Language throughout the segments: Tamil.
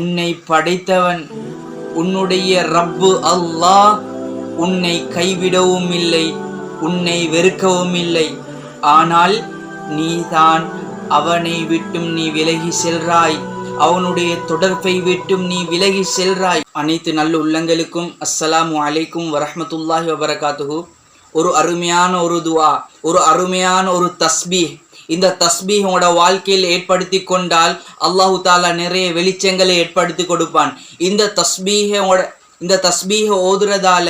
உன்னை படைத்தவன் உன்னுடைய ரப்பு அல்லாஹ் உன்னை கைவிடவும் இல்லை, உன்னை வெறுக்கவும் இல்லை. ஆனால் நீதான் அவனை விட்டும் நீ விலகி செல்றாய், அவனுடைய தொடர்பை விட்டும் நீ விலகி செல்றாய். அனைத்து நல்ல உள்ளங்களுக்கும் அஸ்ஸலாமு அலைக்கும் வரஹ்மத்துல்லாஹி வபரகாத்துஹு. ஒரு அருமையான ஒரு துஆ, ஒரு அருமையான ஒரு தஸ்பீஹ். இந்த தஸ்பீஹ் உங்களோட வாழ்க்கையில் ஏற்படுத்தி கொண்டால் அல்லாஹு தாலா நிறைய வெளிச்சங்களை ஏற்படுத்தி கொடுப்பான். இந்த தஸ்பீஹை ஓதுறதால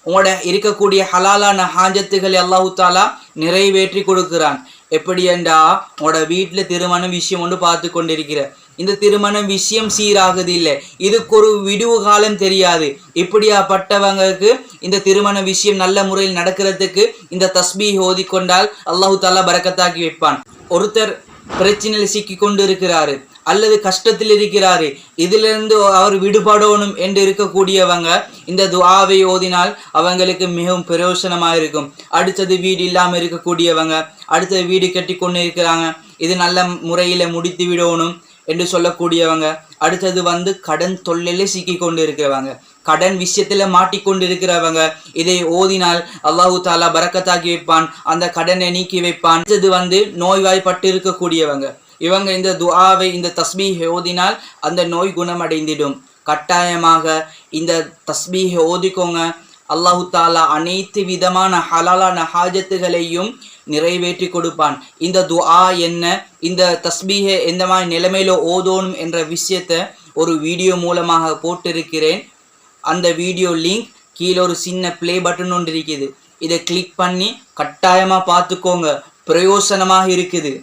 உங்களோட இருக்கக்கூடிய ஹலாலான ஹாஜத்துகளை அல்லாஹு தாலா நிறைவேற்றி கொடுக்கிறான். எப்படி என்றா, உங்களோட வீட்டில் திருமண விஷயம் ஒன்று பார்த்து கொண்டிருக்கிற, இந்த திருமண விஷயம் சீராகுது இல்லை, இதுக்கு ஒரு விடுவு காலம் தெரியாது. இப்படியாப்பட்டவங்களுக்கு இந்த திருமண விஷயம் நல்ல முறையில் நடக்கிறதுக்கு இந்த தஸ்பீஹ் ஓதிக்கொண்டால் அல்லாஹு தாலா பரக்கத்தாக்கி வைப்பான். ஒருத்தர் பிரச்சனையில் சிக்கி கொண்டு இருக்கிறாரு அல்லது கஷ்டத்தில் இருக்கிறாரு, இதிலிருந்து அவர் விடுபடணும் என்று இருக்கக்கூடியவங்க இந்த துஆவை ஓதினால் அவங்களுக்கு மிகவும் பிரயோசனமாக இருக்கும். அடுத்தது வீடு இல்லாமல் இருக்கக்கூடியவங்க, அடுத்தது வீடு கட்டி கொண்டு இருக்கிறாங்க, இது நல்ல முறையில் முடித்து விடணும் என்று சொல்லக்கூடியவங்க, அடுத்தது கடன் தொல்லையில சிக்கி கொண்டு இருக்கிறவங்க, கடன் விஷயத்துல மாட்டிக்கொண்டு இருக்கிறவங்க, இதை ஓதினால் அல்லாஹு தாலா பரக்கத்தாக்கி வைப்பான், அந்த கடனை நீக்கி வைப்பான். அடுத்தது நோய்வாய்ப்பட்டு இருக்கக்கூடியவங்க, இவங்க இந்த துஆவை இந்த தஸ்பீஹை ஓதினால் அந்த நோய் குணமடைந்திடும். கட்டாயமாக இந்த தஸ்பீஹை ஓதிக்கோங்க. அல்லாஹு தாலா அனைத்து விதமான ஹலாலான ஹாஜத்துகளையும் நிறைவேற்றி கொடுப்பான். இந்த துஆ என்ன, இந்த தஸ்பீஹை எந்த மாதிரி நிலைமையில ஓதோணும் என்ற விஷயத்தை ஒரு வீடியோ மூலமாக போட்டிருக்கிறேன். அந்த வீடியோ லிங்க் கீழே ஒரு சின்ன ப்ளே பட்டன் ஒன்று இருக்குது, இதை கிளிக் பண்ணி கட்டாயமாக பார்த்துக்கோங்க, பிரயோசனமாக இருக்குது.